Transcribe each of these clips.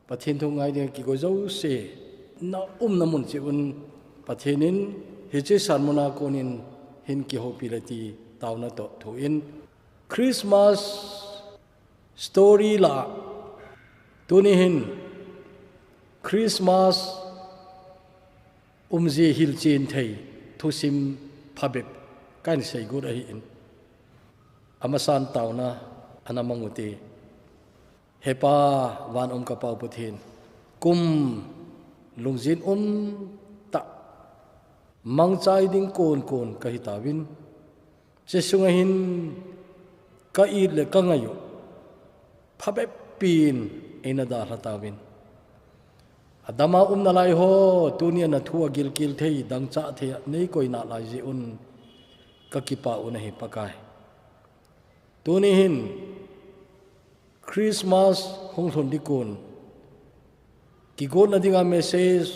pathin thung ngai de ki go zo se na namun che un pathinin hi che sarmona konin hin ki hopilati tauna to thuin Christmas story la tuni hin Christmas umzi hil chin thei thusim phabep kan sei gur ai in amasan tauna anamanguti hepa wan ka pau puthin kum lungjin ta mangchai ding kon ka hitawin che sunga hin ka i le ka ngayo phabep pin ina da hatawin adama nalai ho tunia na thua gil thei dang cha the nei koi na lai ji un ka kipa un hi pakai tuni hin Christmas hong thon di kon ki gon na dinga message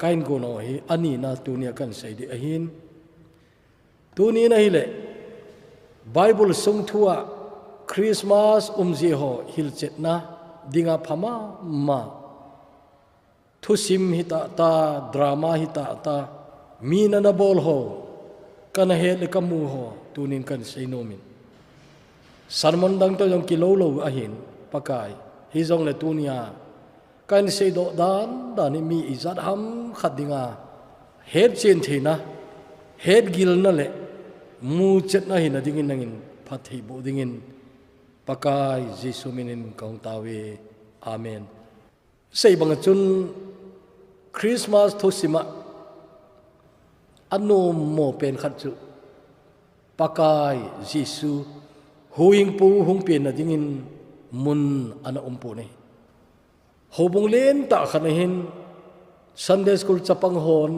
kain go no hi ani na tunia kan sei di ahin tuni na hi le Bible sung thua Christmas umji ho hil chet na dinga phama ma thusim hita ta drama hita ta mina na bol ho kana he le kamu ho tunin kan sei nomin sarmon dang to jong kilo lo ahin pakai hi jong le tunia kan sei do dan mi izat ham khadinga head chen thina head gil na le mu chet na hin adingin nangin phathei bo dingin pakai Jesu minin kaung tawe amen sei bang chun Christmas thosima anu mo pen khat chu pakai Jesu huing pu hung pen na dingin mun ana umpu nei hobung len ta khanahin Sunday school chapang hon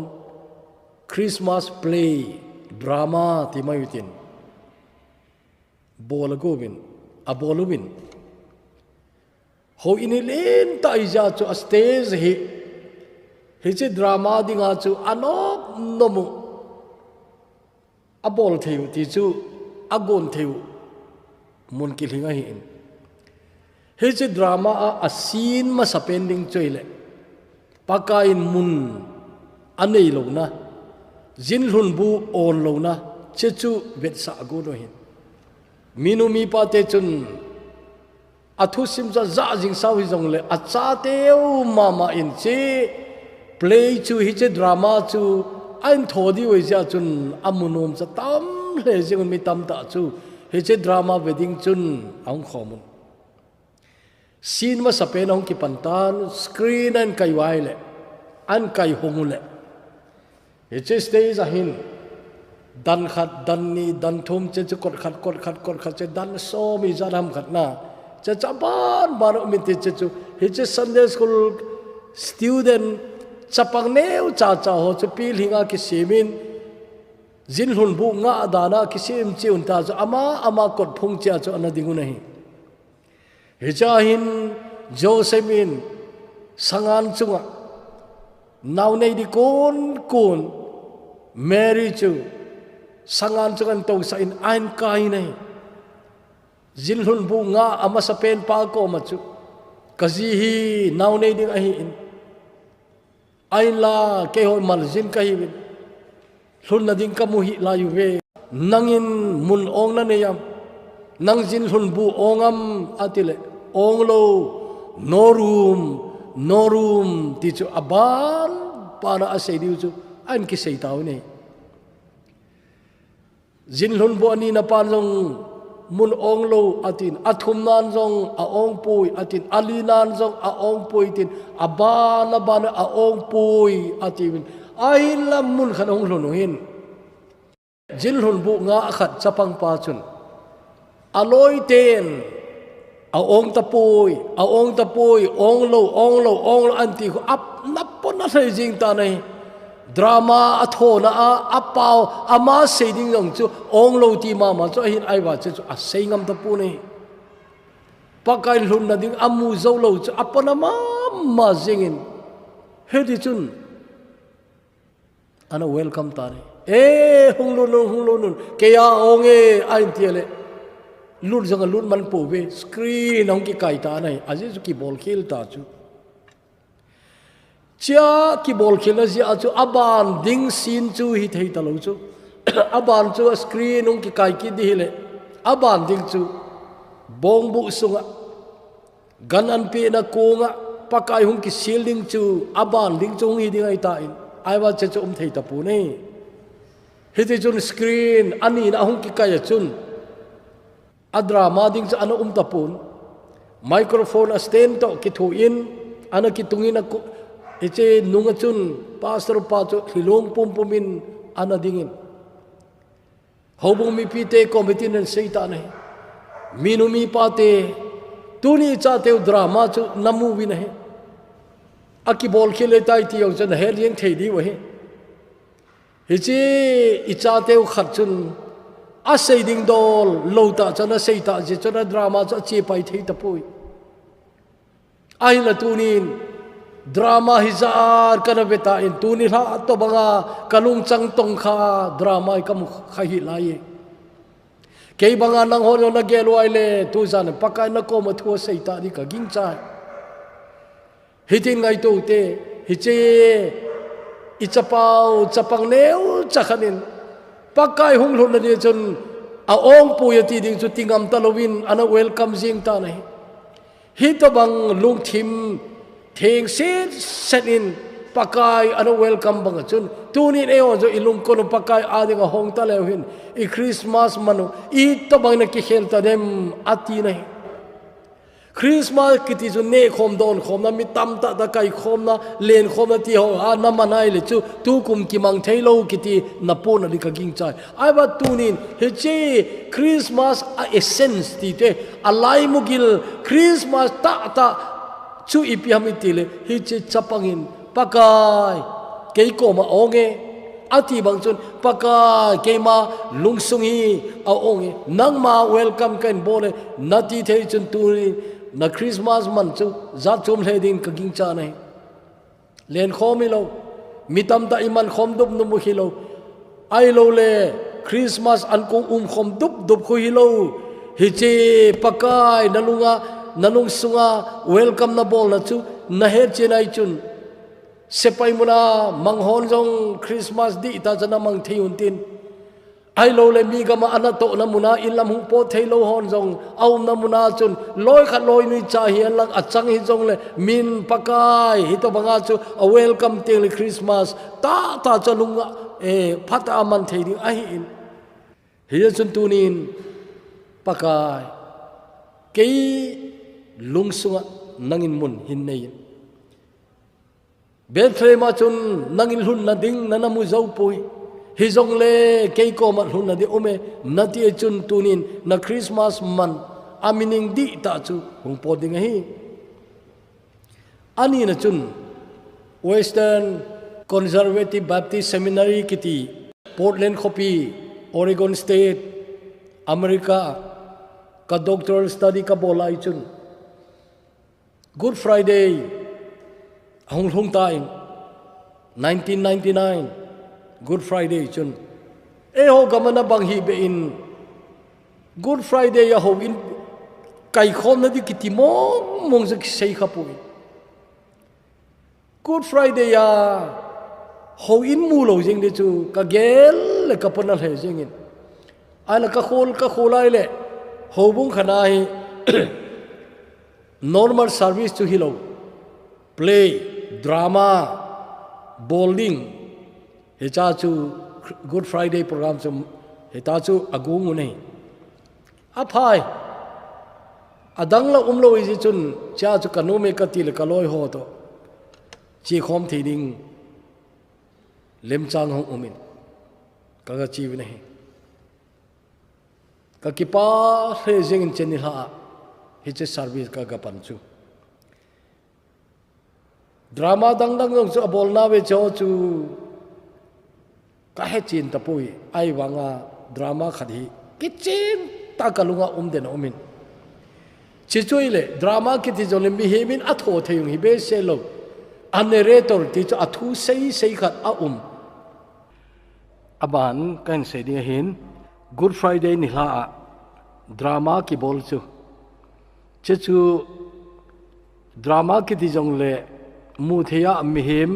Christmas play drama ti mayutin bolagobin abolubin ho inilen ta ija chu stage hi che drama dinga chu anop nomu abol theu ti chu agon theu mun kilinga hi in he che drama a scene ma sapending choile pakain mun anei lo na jin hun bu on lo na che chu vet sa go no hin minumi pa te chun athu sim za jing sau hi jong le acha teu mama in che play chu hi che drama chu ain thodi oi ja chun amunom cha tam le jing mi tam ta chu hi che drama wedding chun ang khomun scene ma sapen ong ki pantan screen an kai wai le an kai hong le hi che stage ahin dan khat dan ni dan thum che kot khat che dan so mi zaram khat na che chaban bar mi te che chu hi che Sunday school student chapang neu cha ho che pil hinga ki simin jin hun bu nga dana ki sim chi un ta chu ama kot phung cha chu ana dingu nahi hi cha hin Josemin sangan chunga naw nei di kon Mary chu sangan chukan to sa in ain kai nei jilhun bu nga ama sa pen pa ko ma chu kazi hi naw nei ding ahi in ain la ke ho mal jin kai bin hun na ding kamu hi la yu ve nangin mun ong na ne yam nang jin hun bu ongam atile ong lo no room ti chu aban para asai diu chu ain ki sei taw nei jin lun bo ani na pan jong mun ong lo atin athum nan jong a ong pui atin ali nan jong a ong pui tin abana a ong pui atin ai lam mun khan ong lun hin jin lun bu nga khat chapang pa chun aloi ten a ong ta pui ong lo anti ko ap napon na sai jing ta nei drama athona apau ama seiding yong chu ong lo ti ma chu hin ai wa chu a seingam ta pu nei pakai lun na ding amu zo lo chu apona ma jingin hedi chun ana welcome ta nei hung lo nun ke ya ong ai tiele lut jang lut man pu ve screen hong ki kai ta nai aje chu ki bol khel ta chu chia ki bol khel na ji a chu aban ding sin chu hi thei ta lo chu aban chu screen hong ki kai ki di le aban ding chu bong bu sunga gan an pe na ko nga pakai hong ki ceiling chu aban ding chu hi ding ai ta in ai wa che chu thei ta pu nei hi te chun screen ani na hong ki kai chun adra ma ding cha ana tapun microphone a stand to ki thu in ana ki tungin a eche nunga chun pastor pa chu hilong pum pumin ana dingin hobung mi pite committee nen seita nei minumi pate tuni cha te drama chu namu win he aki bol khile tai ti yong chen he lieng thei di wa he hichi icha te khat chun a sei ding dol lo ta chana sei ta je chana drama cha che pai thei ta pui ai la tunin drama hizar kana beta in tuni ha to banga kalung chang tong kha drama kam khahi lai ke banga nang ho na gelo ai le tu zan pakai na ko ma thu sei ta ni ka ging cha hitin ngai to te hiche ichapau chapang neu chakhanin pakai hung lun na chun a ong pu yati ding chu tingam talowin ana welcome jing ta nei hi to bang lung thim theng set in pakai ana welcome bang chun tunin e on jo ilung kono pakai adinga hong ta lewin I Christmas manu I to bang na ki khel ta dem ati nei Christmas kiti chu ne khom don khom na mi tam ta da kai khom na len khom na ti ho a na manai le chu tu kum ki mang thailo kiti na pon ali ka ging chai ai ba tunin he che Christmas a essence ti te alai mugil Christmas ta chu ipi hamiti le he che chapangin pakai ke ko ma onge ati bang chun pakai ke ma lungsungi a onge nang ma welcome kan bole nati thei chun tunin na Christmas man chu za chum hedin ka ging cha nei len khomi lo mitam ta iman khom dup nu mu hilo ai lo le Christmas an ko khom dup khu hilo hi che pakai nalunga nanung sunga welcome na bol na chu na he chenai chun sepai muna manghon jong Christmas di ta jana mang theiun tin ai lo le mi gama ana to na muna ilam hu po thailo hon jong au na muna chun loi khat loi ni cha hian lang achang hi jong le min pakai hi to banga chu a welcome til Christmas ta chalunga e phata man thei ding a hi in hi chun tunin pakai ke lungsunga nangin mun hin nei Bethlehem chun nangin hun na ding na namu zau pui hi jong le ke ko ma hun na di ome nati chun tunin na Christmas man amining di ta chu hung po ding hi ani na chun Western Conservative Baptist Seminary kiti Portland Copy Oregon State America ka doctoral study ka bolai chun Good Friday hong time 1999 Good Friday chun e ho gamana bang hi be in Good Friday ya ho in kai khom na di kiti mong se sei khapu Good Friday ya ho in mu lo jing de chu ka gel le ka pona le jing in ala ka khol le ho bung khana hi normal service to hilo play drama bowling hecha chu Good Friday program chu heta chu agung nei aphai adang la umlo iji chun cha chu kanome ka til ka loi ho to chi khom thiding lem chang hong umin ka ga chi nei ka kipa he jing chen ni ha hiche service ka ga pan chu drama dang chu abol na we cho chu ka he chin ta pui ai wanga drama khadi kichin ta kalunga den omin chi choile drama ki ti jole mi hemin atho theyung hi be selo a narrator ti chu athu sei khat a aban kan se dia hin Good Friday ni la drama ki bol chu chu drama ki ti jong le mu theya mihim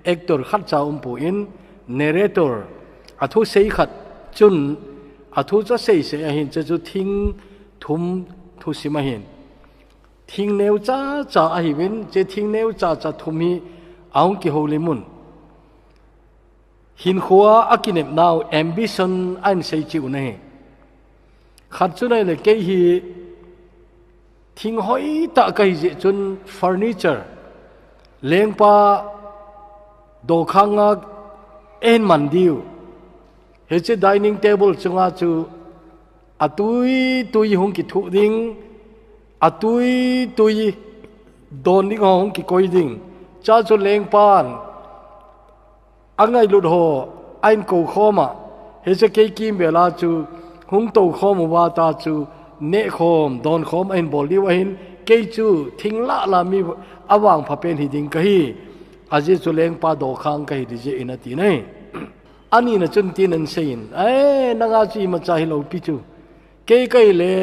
actor khat cha pu in narrator athu sei khat chun athu cha sei se hin chu thing thum thu sima hin thing neu cha cha a hi win che thing neu cha cha thumi aung ki holy mun hin khuwa akinem now ambition an sei chiu nei khat chu nei le ke hi thing hoi ta kai je chun furniture leng pa do khanga en man diu he che dining table chunga chu atui hung ki thu ding atui don ding hung ki koi ding cha chu leng pan angai lut ho ain ko khoma he che ke kim bela chu hung to khom wa ta chu ne khom don khom ain bol li wa hin ke chu thing la mi awang pha pen hi ding ka hi aje chu leng pa do khang ka hi di je ina ti nei ani na chun tin an sein nanga chi ma cha hi lo pi chu ke kai le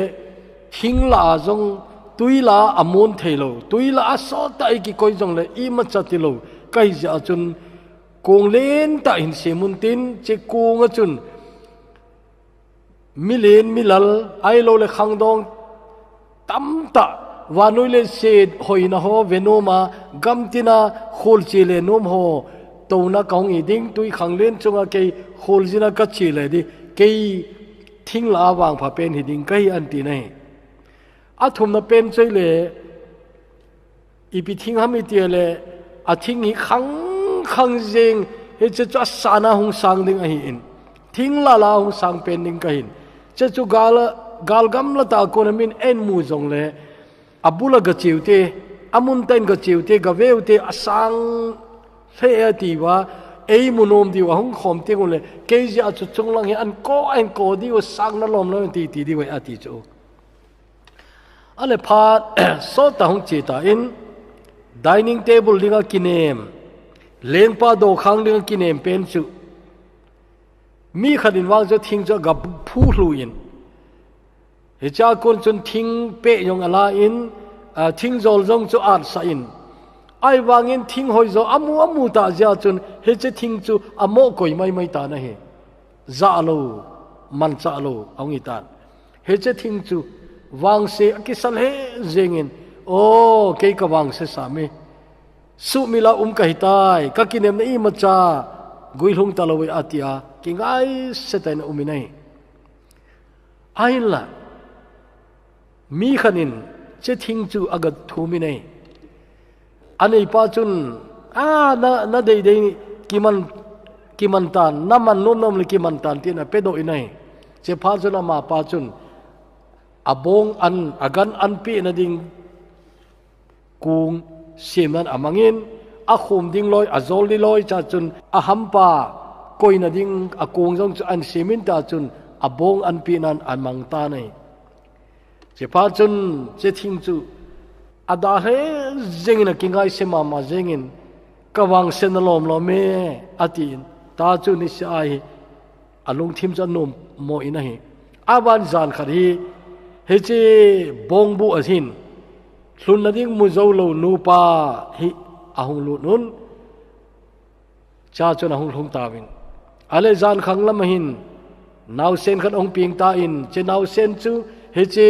thing la jong tui la amon thelo tui la so tai ki koi jong le I ma cha ti lo kai ja chun kong len ta in semun tin che kong a chun milen milal ai lo le khang dong tam ta wanoi le se hoina ho venoma gamtina khol che le nom ho to na kaung I ding tui khang len chunga ke khol jina ka chi le di ke thing la wang pha pen hi ding kai an ti nei a thum na pen chei le I pi thing ham I ti le a thing hi khang jeng he che cha sana hung sang ding a hi in thing la hung sang pen ding ka hin che chu gal gam la ta ko na min en mu jong le abula ga chiute amun ten ga chiute ga veute asang se ti wa ei munom di wa hung khom te le ke ji a chu chung lang hi an ko di wa sang na lom lo ti di wa ati chu ale pha so ta hung chi ta in dining table linga kinem leng pa do khang linga kinem pen chu mi khadin wang jo thing jo ga phu hlu in he cha kon chun thing pe yong ala in thing zol jong chu at sa in ai wangin thing hoi zo amu ta ja chun he che thing chu amo koi mai ta na he za lo man cha lo ong I tan he che thing chu wang se ki sal he zengin o ke ka wang se sa me su mila ka hitai ka kinem na I ma cha guilhung talawi atia kingai se ta na uminai ai la mi khanin che thing chu agat thumi nei anei pa chun na dei kiman tan naman nom le kiman tan tin a pedo inai che pha chun ma pa chun abong an agan an pi na ding kung siman amangin a khum ding loi a zol li loi cha chun a hampa koina ding a kung jong chu an simin ta chun abong an pi nan an mang ta nei che pha chun che thing chu ada he zengina kingai se ma zengin kawang sen lom lo me atin ta chu ni sai alung thim cha nom mo ina hi aban zan khari he che bongbu asin hlun na ding mu zo lo nu pa hi ahung lu nun cha chu na hung thong ta win ale zan khang lam hin naw sen khat ong ping ta in che naw sen chu he che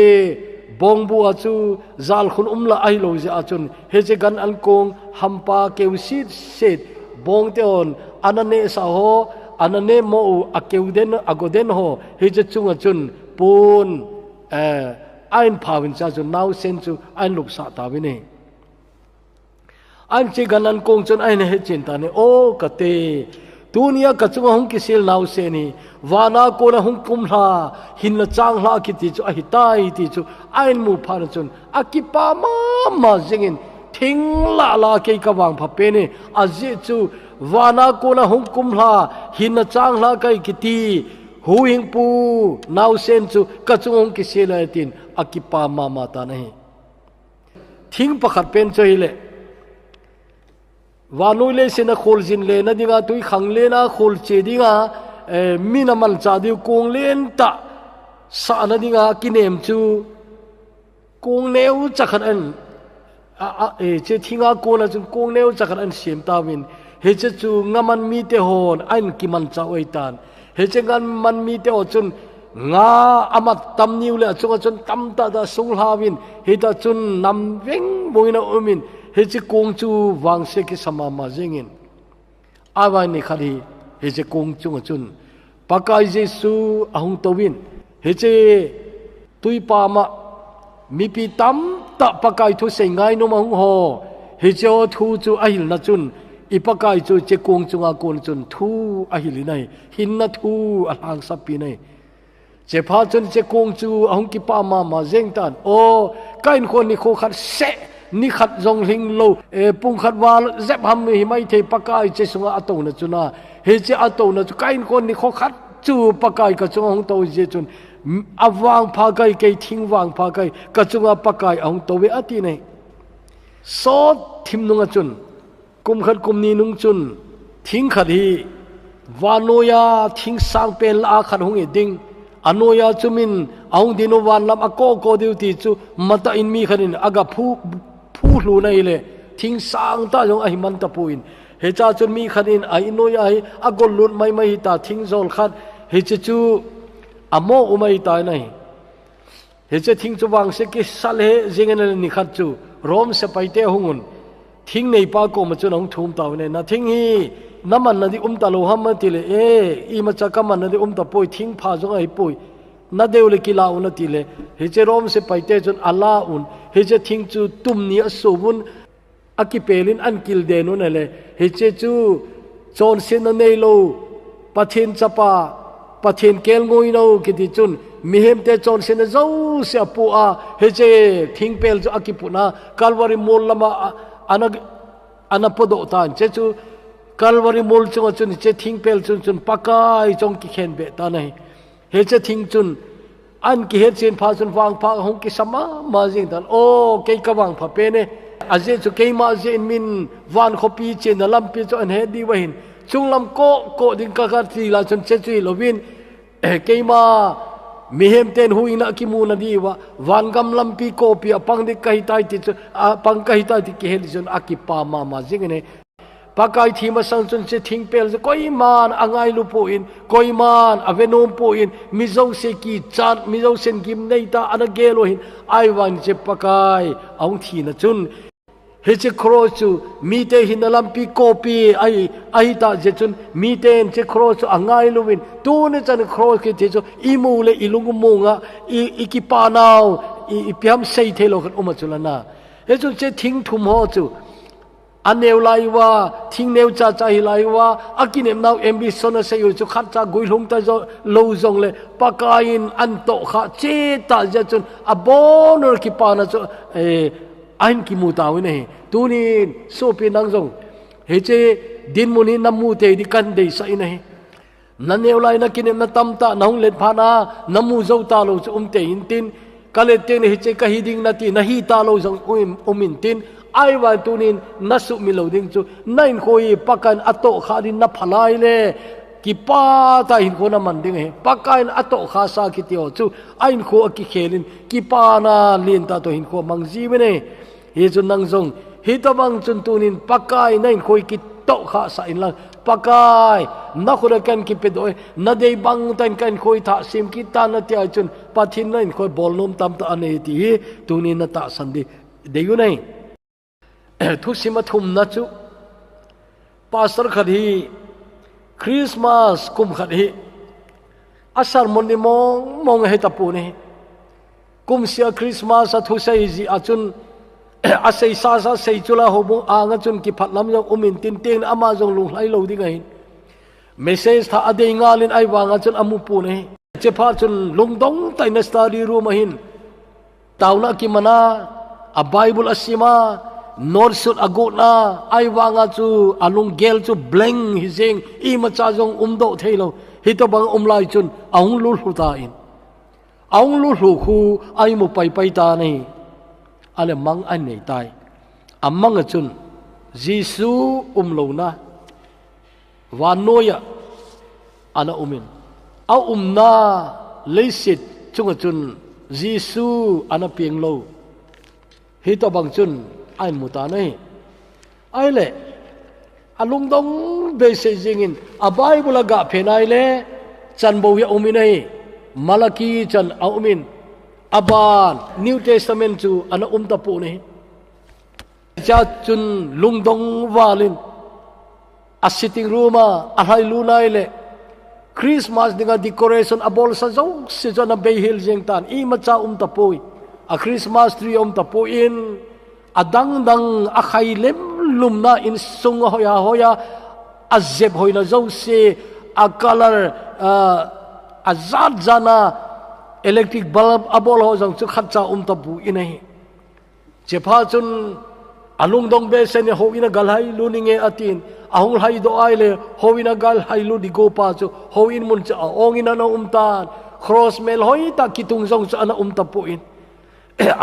bongbu a chu zal khun la ai lo ja chun he che gan an kong hampa keu sit set bong te on anane sa ho anane mo a keu den agoden ho he che chunga chun pun ain phawin cha chun naw sen chu ain lup sa ta wi ne an che gan an kong chun ain he chin ta ne o ka te dunia ka chunga hung ki sil naw se ni wana ko na hung kum hla hin la chang hla ki ti chu a hitai ti chu ain mu pha na chun akipa ma zingin thing la ke ka wang pha pe ne a ji chu wana ko na hung kum hla hin la chang hla kai ki ti hu hing pu naw sen chu ka chunga hung ki sil la tin akipa ma ta nahi thing pakhat pen choi le wanoi le sena khol jin le na dinga tui khang le na khol che dinga minamal cha diu kong len ta sa na dinga kinem chu kung neu chakhan an che thinga ko na chun kung neu chakhan an siam tawin he che chu ngaman mi te hon an kiman chawai tan he che ngan man mi te o chun nga amat tam niu le chunga chun tam ta da sung hawin he ta chun nam veng moina umin he che kung chu wang se ki sama ma jengin awai ni khali he che kung chung chun pakai jesu ahung towin he che tui pa ma mi pi tam ta pakai thu sei ngai no ma hung ho he che o thu chu ahil na chun ipakai chu che kung chunga kon chun thu ahili nai hin na thu alang sapi nai che pha chun che kung chu ahung ki pa ma jeng tan o kain khon ni kho khat se ni khat jong hing lo pung khat wa zep ham hi mai the pakai che sunga ato na chuna he che ato na chu kain khon ni kho khat chu pakai ka chung hong to je chun awang pha kai ke thing wang pha kai ka chunga pakai ahung to we ati nei so thim nunga chun kum khat kum ni nung chun thing khat hi wanoya thing sang pen la khat hung e ding anoya chumin aung dinu wan lam ako ko diu ti chu mata in mi khanin aga phu hlu nei le thing sang ta jong a himan ta puin he cha chun mi khanin ai noya hi agol lut mai ta thing zol khat he chu amo umai ta nai he che thing chu wang se ki sal he jingen ni khat chu rom se paite hungun thing nei pa ko ma chu nong thum taw ne na thing hi naman na di ta lo ham ti le i ma cha kaman na di ta poi thing pha jong ai poi na deu le kila un ti le he che rom se paite chun ala un he che thing chu tum ni asubun akipelin an kil de no ne le he che chu chon sin na nei lo pathin chapa pathin kel ngoi no ki ti chun mi hem te chon sin zo se pu a he che thing pel chu akipuna kalwari mol lama ana podo tan che chu kalwari mol chung chun che thing pel chun pakai chong ki khen be ta nai he che thing chun an ki he chen pha chun wang pha hong ki sama ma jing tan o ke ka wang pha pe ne aje chu ke ma je min wan khopi chen lam pi chu an he di wa hin chung lam ko ding ka ti la chun che chui lovin ke ma mi hem ten huina ki mu na di wa wan gam lam pi ko pi apang di kai tai ti chu apang kai tai ti ke he chun akipa ma jing ne pakai thi ma sang chun che thing pel koi man angai lu po in koi man avenom po in mizo se ki chat mizo sen gim nei ta ana gelo hin ai wan che pakai aung thi na chun he che cross chu mi te hin lam pi copy ai ta je chun mi ten che cross angai lu win tu ne chan cross ke che chu imu le ilung mu nga i ki pa naw i piam sei the lo khat uma chulana he chu che thing thum ho chu aneu lai wa thing neu cha hi lai wa akinem naw ambition na se yu chu khat cha gui lung ta zo lo zong le pakain an to kha che ta ja chun abonor ki pa na chu ain ki mu taw ne tunin so pi nang zong he che din muni namu te di kan dei sai ne naneu lai na kinem na tam ta nong len pha na namu zo ta lo chu te in tin kale te ne he che ka hi ding na ti na hi ta lo zong umin tin ai wa tunin nasu miloding chu nain khoi pakan ato kha din na phalai le ki pa ta hin ko na man ding he pakan ato kha sa ki tio chu ain kho ki khelin ki pa na lin ta to hin ko mangji mene he chu nang jong hi to bang chun tunin pakai nain khoi ki to kha sa in lang pakai na khura kan ki pe doi na dei bang tan kan khoi tha sim ki ta na ti ai chun pathin nain khoi bol nom tam ta ane ti tunin na ta san di deyu nai thu sima thum na chu pastor khadi Christmas kum khadi asar mon ni mong he ta pu ni kum sia Christmas a thu sei ji achun a sei sa sei chula hobu anga chun ki phatlam jong umin tin tin ama jong lu hlai lo ding ai message tha ade ngalin ai wanga chun amu pu ni che pha chun lungdong tai na study room hin tauna ki mana a bible asima nor sut agot na ai wanga chu alung gel chu blank hizing I ma cha jong do thailo hi to bang lai chun aung lu hlu ta in aung lu hlu khu ai mu pai ta nei ale mang an nei tai amang chun jisu lo na wa noya ana umin au na leisit chung chun Giêsu ana pieng lo hi to bang chun ai muta nei ai le alung dong be se jingin a Bible ga phenai le chan bo ya uminai Malaki chan aumin aban New Testament chu ana tapu nei cha chun lungdong walin a sitting room a hai lunai le Christmas dinga decoration abol sa zo si na behil jeng tan I macha tapui a Christmas tree tapu in adang dang a khai lem lumna in sung hoya a zeb hoina zo se a color a zat zana electric bulb abol ho jang chu khatcha tapu inai chepa chun alung dong be se ne ho ina galhai luninge atin ahong hai do ai le ho ina gal hai lu di go pa chu ho in mun cha ong ina na tan cross mel hoi ta kitung jong cha na tapu in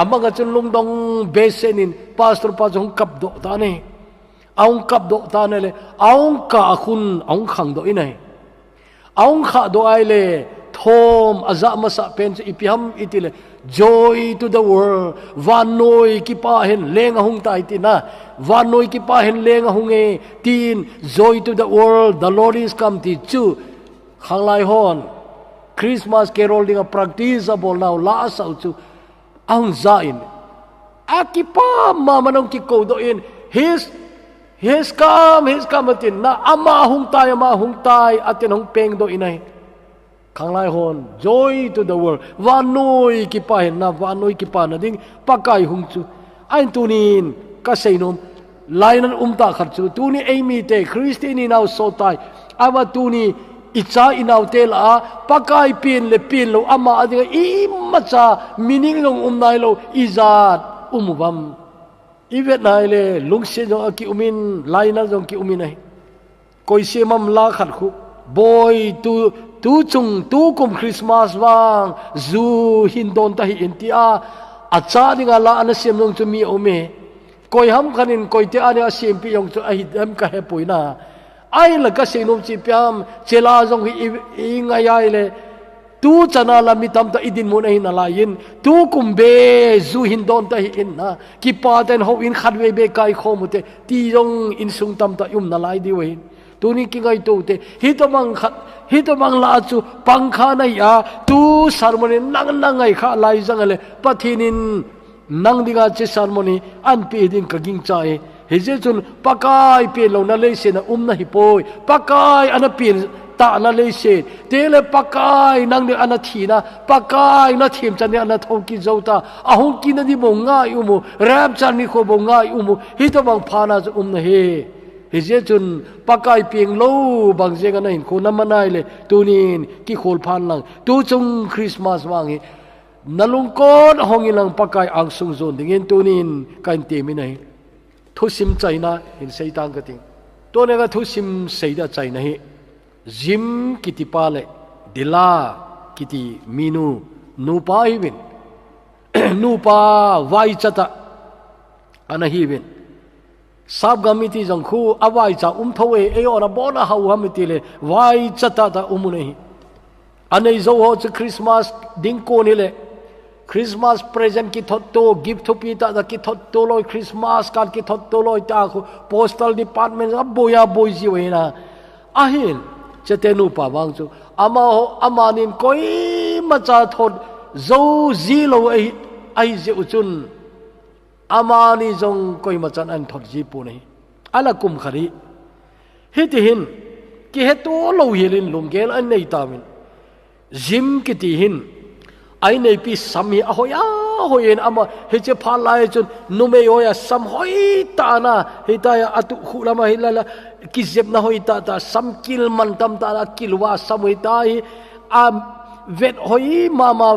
amanga chun lung dong be se nin pastor pa jong kap do ta ne aung kap do ta ne le aung ka khun aung khang do inai aung kha do ai le thom aza masa pen ipiham itile joy to the world vanoi ki pa hen leng hung tai tina vanoi ki pa hen leng hung e tin joy to the world the Lord is come ti chu khanglai hon Christmas carol ding a practice abol now la sau chu ang zain akipa mamanong ki ko do in his come atin na ama hung tai atin hung peng do inai Kanglai hon joy to the world vanoi ki pa hen na vanoi ki pa na ding pakai hung chu ain tunin ka seinom lainan ta khat chu tuni emi te Christian inaw so tai awa tuni icha inaw te la pakai pin le pin lo ama adinga I macha meaning long nai lo izat umubam ivet nai le lungse jong aki umin laina jong ki umin ai koi se mam la khat khu boy tu chung tu kum Christmas wang zu hindon ta hi intia acha dinga la ana sem long chu mi ome koi ham khanin koi te ani asim pi yong chu a hi dam ka he poina ai la ka se nom chi pyam chela jong hi nga yai le tu chana la mi tam ta idin mun ai na la yin tu kum be zu hindon ta hi in na ki pa ten ho in khat we be kai khomute ti jong in sung tam ta yum na lai di we tuni ki ngai to te hitomang la chu pangkha na ya tu sermon nang ngai kha lai jangale pathinin nang dinga che sermon an pe din ka ging chai heje chun pakai pe lo na le se na na hi poi pakai ana pin ta na le se tele pakai nang ni ana thina pakai na thim chan ana thoki zota ahong ki na di mo nga yu mo rap chan ni kho bo nga yu mo hitomang phana chu na he heje chun pakai pieng lo bang je na in ko namanai le tunin ki khol phan lang tu chung Christmas wangi nalung kon hongilang pakai ang sung zon dingin tunin kan te mi nai thusim chaina in seitang ka ting to ne ga thusim seida chaina hi jim kitipale dila kiti minu nupa hibin nupa vai chata ana hibin sab gamiti jang khu awai cha thowe e ora bona hau hamiti le vai chata ta umunei anei zo ho chu Christmas ding ko ni le Christmas present ki thotto gift thupi ta da ki thotto loi Christmas card ki thotto loi ta khu postal department aboya boiji we na ahin chetenu pa wang chu amanin koi macha thot zo zilo ai je uchun amani jong koi machan an thot ji pu nei ala kum khari hiti hin ki heto lo hilin lumgel an nei tamin jim ki ti hin ai nei pi sami a hoyen ama heche phalai chun nume hoya sam hoi ta na hitaya atu khulama hilala ki zep na hoi ta sam kil man tam ta kilwa sam hoi ta hi a vet hoi mama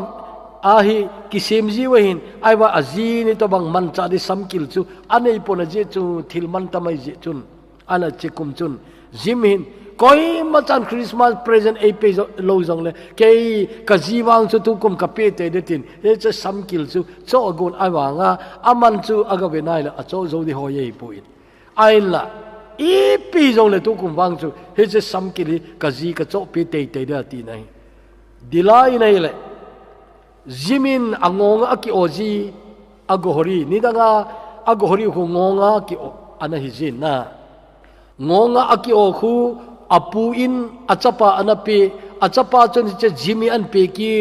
ahi kisim ji wahin aiwa azini to bang man cha di samkil chu anei pona je chu thilman tamai je chun ana chekum chun jimhin koi machan Christmas present ei pe lo jong le ke ka jiwang chu tu kum ka pe te de tin e cha samkil chu cho agon aiwa nga aman chu aga ve nai la a cho zo di ho ye puin ai la i pi jong le tu kum wang chu he cha samkili ka ji ka cho pe te te da ti nai dilai nai le jimin angonga aki oji agohori nidanga agohori hu ngonga ki ana hijin na ngonga aki o khu apu in achapa anapi achapa chun che jimi an pe ki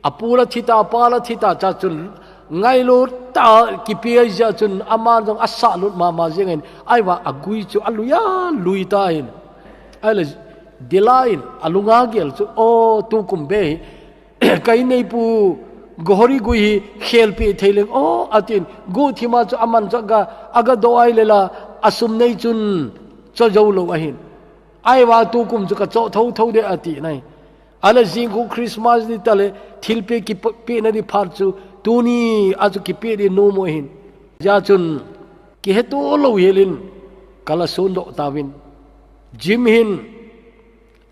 apula thita pala thita cha chun ngai lu ta ki pe ja chun ama jong asa lut ma jeng aiwa agui chu aluya luita in ala dilain alunga gel chu o tu kumbe kai nei pu gohori gui khel pi thaileng o atin gu thima chu aman jaga aga doai lela asum nei chun cho jo lo ahin aiwa tu kum chu ka cho thau thau de ati nai ala jing Christmas ni tale thilpe ki pe na di phar chu tuni aju ki pe di no mo hin ja chun ki hetu lo helin kala son do tawin jim hin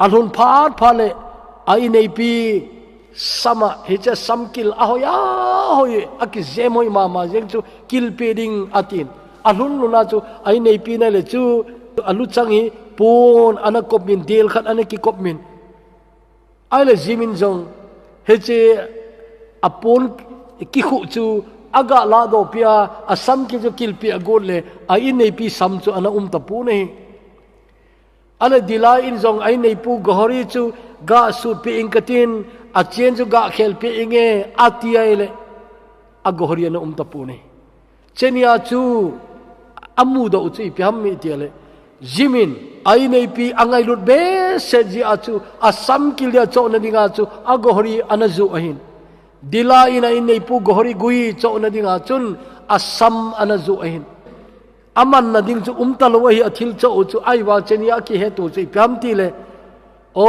alhun phat phale ai nei pi sama hecha samkil ahoya hoye aki zemoi mama jeng chu kil pe ding atin alhun luna chu ai nei pi na le chu alu changi pon anakop min del khat anaki kop min ai le jimin jong heche apon ki khu chu aga la do pia asam ki chu kil pi agol le ai nei pi sam chu ana ta pu nei ala dila in jong ai nei pu gohori chu ga su pi inkatin a chen chu ga khel pi inge atia ile a gohori ana ta pu nei chenia chu amu do chu pi ham mi tiale jimin ai nei pi angai lut be se ji a chu asam kil ya cho na dinga chu a gohori ana zu ahin dila ina in nei pu gohori gui cho na dinga chun asam ana zu ahin aman na ding chu talo hi athil cho chu ai wa chenia ki he to chu pyam ti le o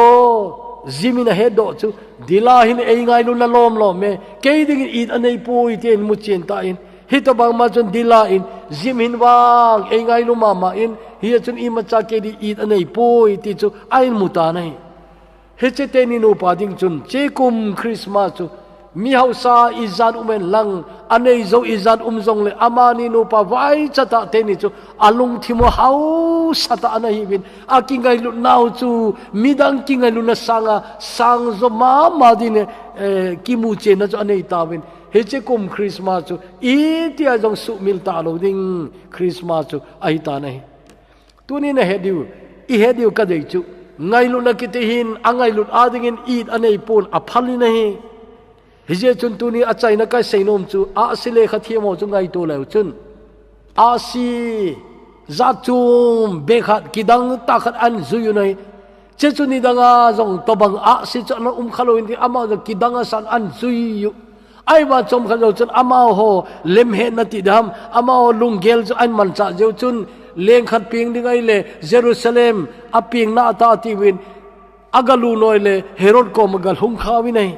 zimina he do chu dila hin ei ngai lu na lom lom me ke ding it anei pu i ten mu chen ta in hi to bang ma chun dila in zimin wang ei ngai lu mama in hi chun i ma cha ke di it anei pu i ti chu ai mu ta nai he che te ni no pa ding chun che kum Christmas chu mi hausa izan umen lang anei zo izan zong le amani no pa vai chata te ni chu alung thimo hau sata anahi bin akingai lu nau chu midang kingai lu na sang zo ma dine kimu che na chu anei tawin he che kum Christmas chu i tia jong su mil ta lo ding Christmas chu ai ta nei tuni na he diu ka dei chu ngai lu na kitihin angai lu adingin id anei pon aphali nei hije chun tuni achai na kai seinom chu a sile khathiamo chu ngai to lau chun a si za chum be khat kidang ta khat an zuyu nai che chuni danga jong to bang a si chana khalo indi ama jo kidanga san an zuyu ai wa chom khalo chun ama ho lem he na ti dam ama ho lunggel chu an man cha jo chun leng khat ping dingai le Jerusalem a ping na ta ti win agalu noi le Herod ko magal hung khawi nai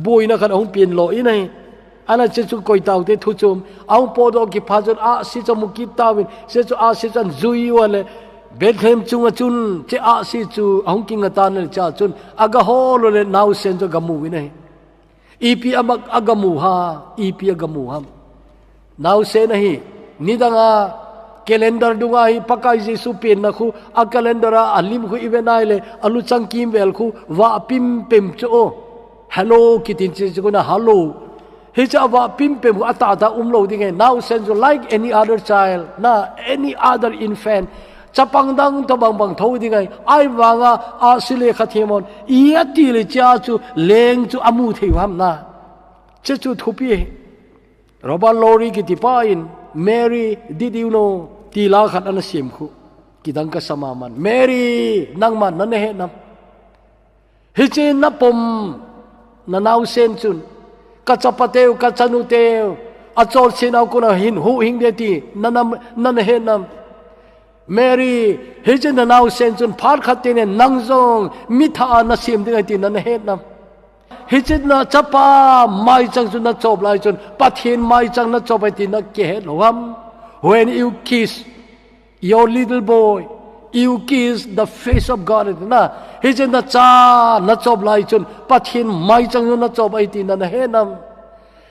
boi na kan ong pin lo inai ana che chu koi tau te thu chum ong po do ki phajun a si chu muki tawin se chu a si chan zui wale Bethlehem chunga chun che a si chu ong kinga tan cha chun aga holo le now sen jo gamu inai ipi amak agamu ha ipi agamu ham now se nahi nidanga calendar dunga hi pakai jesu pen na khu a calendar a alim khu ibenai le alu changkim vel khu wa pim pem chu hello kitin che na hello he cha wa pim pe mu ata ta lo ding now send you like any other child na any other infant chapang dang to bang tho ding ai wanga a sile khathemon ia ti le cha chu leng chu amu thei ham na che chu thupi roba lori ki ti pa in Mary did you know ti la khat an sim khu kidang ka samaman Mary nangman na ne he nam he che na pom na nau sen chun ka chapateu ka chanuteu a chol sinau kuna hin hu hing de ti nan he nam Mary he chen na nau sen chun phar khatin ne nangjong mitha na sim de ti nan he nam he chen na chapa mai chang chun na chop lai chun pathin mai chang na chop ti na ke he lowam when you kiss your little boy you kiss the face of God na he chen na cha na chop lai chun pathin mai chang na chop ai ti na he nam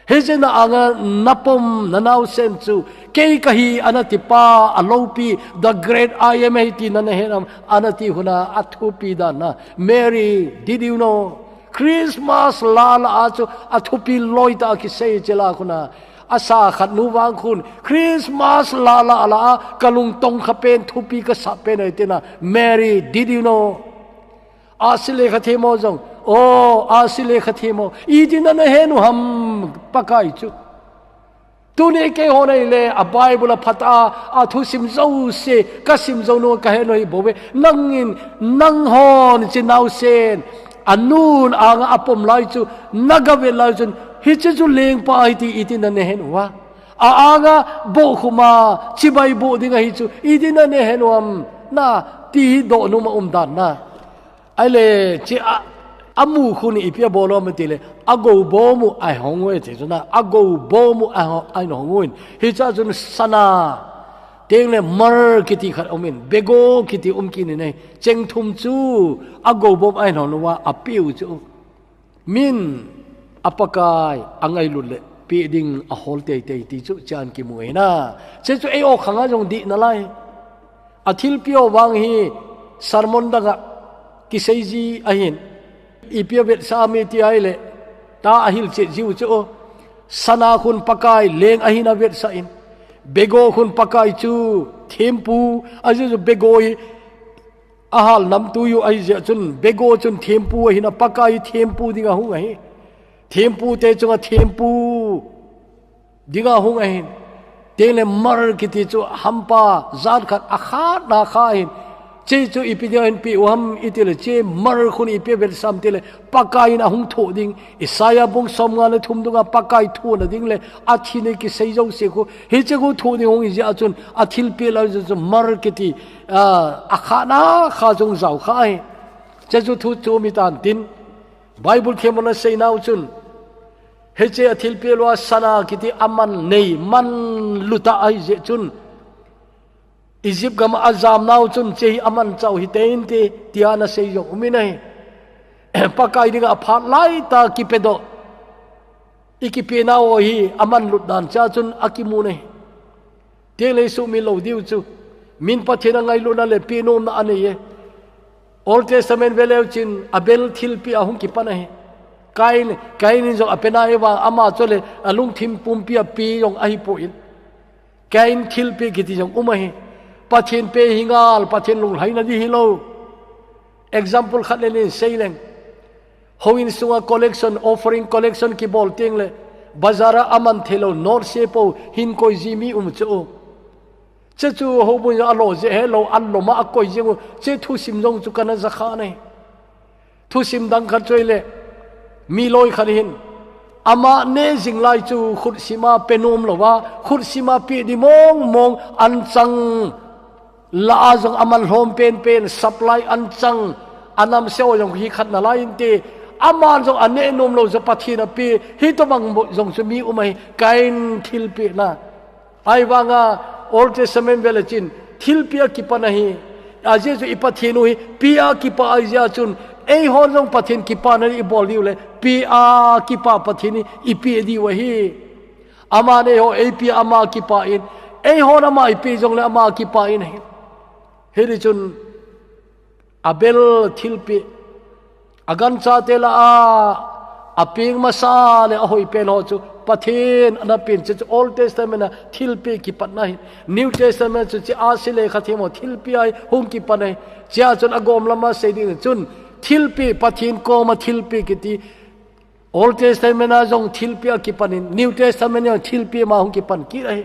he chen na anga napom na nau sen chu ke kahi anatipa alopi the great I am ti na he nam anati huna athu pi da na Mary did you know คริสต์มาสลาละอาจูอัทุปีลอยตาคิเซเจลาคุณาอาสาขัดนูวางคุณคริสต์มาสลาละลากะลุงตงขเป็นทุปีกษัตริย์เป็นไอเตนะ Mary did you know อาศิเลขเทโมจงโอ้อาศิเลขเทโมอีดินันเฮนุฮัมปะกายจูตูนี่เกี่ยวในเลยอับไบบุลพัตอาอาทุสิมเจ้าเสกสิมเจ้าโนกะเฮนอยบอกว่านั่งอินนั่งฮอนจินเอาเซนอันนู้นอ่างอัปมไลจูนักเวลาจนฮิจจูเลงปาอิติอิตินันเฮนวะอ่างโบคุมาชิบายโบดิงฮิจูอิตินันเฮนวมน่าตีโดนุมาดานน่าไอเลยจีอามูคุณอีเปียบอลมันตีเลยอากูบอมูไอหงเวทีจนะอากูบอมูไอหงเวินฮิจาจนสนาเตียงเลยมร์กิติขัดอมินเบโกกิติกินนี่เจงทุมจูอากูบอมไอหงว่าอปิวจูมินอปกายอังไอลุเลปีดิงอโหลเตยติจูจานกิมวยนะเจ้าไอโอขังจงดีนั่นเลยอาทิลเปียววางฮีสารมนดังกิเซจีอาหินอีเปียเวสามีที่ไอเลตาอาหิลเจจิวจูสนาคุณปกายเลงอาหินาเวสาอินเบโกคุณปกายจูเทมปูอาจจะเบโกอาหารนำตัวอยู่ไอเจจุนเบโกจุนเทมปูอาหินาปกายเทมปูดิงาหงไอเทมปูเตจงเทมปูดิงาหงไอเตเลมารกิติจูฮัมปาซาดขัดอาคาดนาคาอินเจ้าจูอีพีเดียนปีวามอีติเลเจมารคุณอีพีเวลซัมติเลปากายนะหงถูดิงอิสายาบงสมงานทุ่มดุงาปากายทูนะดิงเลอาทินกิเซยจงเสกุเฮเจกุทูดิงหงอิจาจุนอาทิลเปียลาจุนมารกิติอาคานาข้าจงเจ้าข้าเจ้าจูทูจูมิตานตินไบเบิลเทมนะเซนาวจุนเฮเจอาทิลเปียลวาสนากิติอามันเนยมันลุตาไอเจจุนอียิปต์ก็มาอาจามนาวจุนเจอามันเจ้าฮิเตนเตติอานาเซยงอุมินัยปากายดิงอาพาไลตากิเปโดอีกิเปนาวฮีอามันลุดดานจ้าจุนอากิมูนัยเทเลสุมิโลดิวจูมินปะเทนังไงลุนาเลปีโนนาอันนี้โอลเทสเมนเวเลวจินอาเบลทิลปีอาหุงกิปะนัยกายนี่จงอเปนาเอวาอามาจเลอลุงทิมปุมปีอาปีจงอาฮิโปอินกายนทิลปีกิติจงอุมาฮีปะเทนเปหิงาลปะเทนลุงไหนาดีฮิโล example ขัดเลนเซเลงฮวินสุงา collection offering collection ki bol ting le bazara aman thelo nor se po hin koi jimi chu che chu ho bu ya lo je hello an lo ma koi jing che thu sim jong chu kana za kha nei thu sim dang khat choi le mi loi khan hin ama ne jing lai chu khut sima penom lo wa khut sima pi di mong an chang la azong aman hom pen supply an chang anam seo jong hi khat na lai te aman jong ane nom lo zo pathina pi hi to bang jong chumi umai kain thil pi na ai wanga old testament velachin thil pi ki panahi aje jo ipathinu hi pia ki pa aja chun ei hon jong pathin ki pa na i boliu le pia ki pa pathini ipi di wa hi amane ho ei pi ama ki pa in ei hon ama ipi jong le ama ki pa in heri chun abel thil pi agan cha te la aping masa le ahoi pen ho chu pathin ana pin chu old testament na thil pi ki pat nai new testament chu chi asile khathimo thil pi ai hum ki pat nai cha chun agom lama se ding chun thil pi pathin ko ma thil pi ki ti old testament na jong thil pi ki panin new testament na thil pi ma hum ki pan ki ai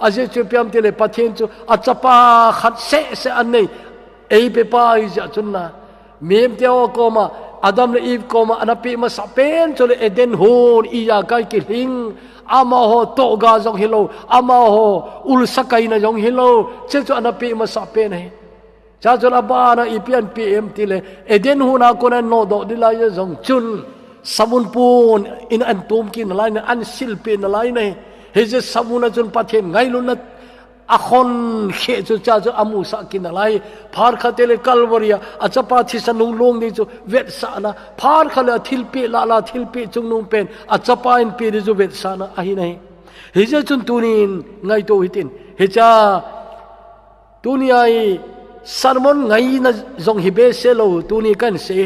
aje chu piam te le pathin chu achapa khat se an nei ei pe pa i ja chun na mem teo ko ma adam le eve ko ma anapi ma sapen chole eden hon iya kai ki hing ama ho to ga jong hilo ama ho ul sakai na jong hilo che chu anapi ma sapen he cha chu la ba na ipian pm tile eden hona ko na no do dilai jong chun samun pun in an tum kin lai na an sil pe na lai nei he je samuna chun pathen ngai lu na akhon khe chu cha chu amu sa kin lai phar khatele kalwaria achapa thisanung long ni chu vet sa na phar khala thilpi la thilpi chungnung pen achapa in pi ri chu vet sa na ahi nei he je chun tunin ngai to hitin he cha tuniai sarmon ngai na jong hibe se lo tuni kan se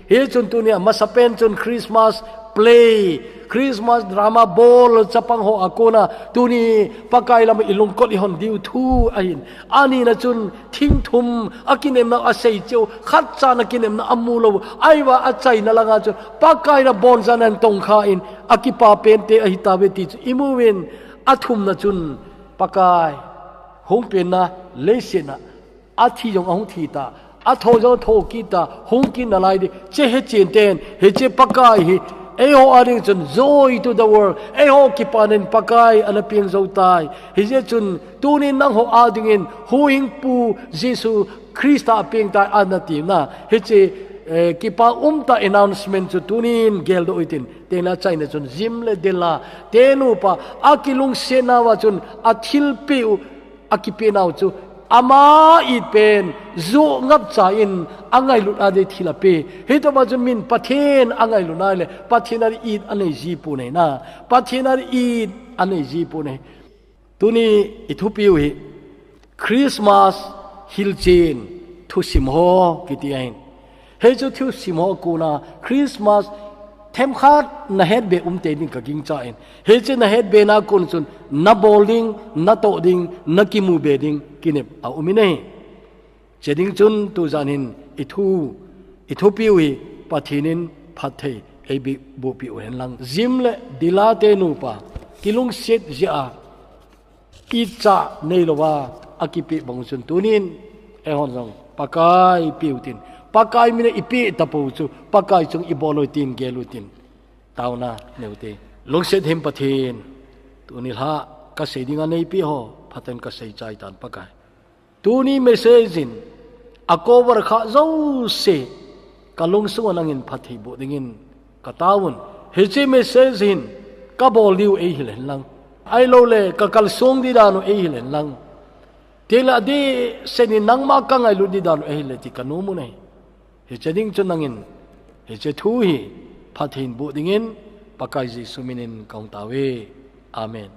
เฮจุนตัวเนี่ยมาสเปนจนคริสต์มาสเพลย์คริสต์มาสดราม่าบอลจะปังโฮอาโกนะตัวนี้ปากายละมาอิลงกอดอิฮอนดิวทูอันนี้นะจุนทิ้งทุมอากินเอ็มนะอาศัยเจ้าขัดจานักินเอ็มนะอามูโลไอว่าอาศัยนั่งงาจุนปากายละบอลจานันตงข้าอินอากิปาเป็นเตอหิตาเวติจุอิมูเวนอาทุมนะจุนปากายหงเป็นนะเลเสนะอาทิยงหงทีตาอาโทจงโทกีตาหงกินอะไรดิเจเฮเจนเตนเฮเจปากายเอโฮอาริงจน joy to the world เอโฮกิปานินปากายอันเพียงโจตายเฮเจจุนตูนินนังโฮอาดิงินหูหิงปูเยซูคริสต์เพียงตายอันตีนะเฮเจกิปาตา announcement จุตูนินเกลโดอิตินเตน่าใจนะจุนจิมเลเดลาเตนูปะอากิลุงเซนาวจุนอาทิลปิวอากิเปนาวจุอามาอีเป็นจูงับใจอินอังไงลุนาเดทิลาเปเฮตว่าจะมินปะเทนอังไงลุนาเลปะเทนารีอีดอันไหนจีปูเนนะปะเทนารีอีดอันไหนจีปูเนตัวนี้อิทุปิวเฮคริสต์มาสฮิลเจนทุสิมโฮกิติเองเฮจูทุสิมโฮกูนาคริสต์มาสเทมขาดนาเฮดเบเตนิงกะกิงจาอินเฮเจนาเฮดเบนากุนซุนนาบอลดิงนาโตดิงนากิมูเบดิงกินเนบอาอุมิเนเจดิงจุนตูจานินอิทุปิวปะทินินพัทเทเอบิบูปิวเห็นลังจิมเลดิลาเตนูปากิลุงเซตจาอิจาเนลวาอากิปิบังซุนตูนินเอฮอนซองปากายปิวตินปากายมิเนอิปิตะปูจูปากายจงอิบอลอยตินเกลุตินตาวนาเนวเตลงเสดหิมปะเทนตัวนี้ละกษดิงานในปีหอพัฒนกษใจตันปากายตัวนี้เมสเซจินอากอบรข้าเจ้าเสกลงสวนังอินพัทธิบุดิงินกตาวนเฮเจเมสเซจินกบอลิวเอหิเลนลังไอโลเลกกลสงดีดานุเอหิเลนลังเทลาดีเซนินังมากังไอลุดีดานุเอหิเลติกานูมุเนเฮเจดิงจนนังอินเฮเจทูฮีพัทินบุดิงินปากายจิสุมินินกองตาเวอาเมน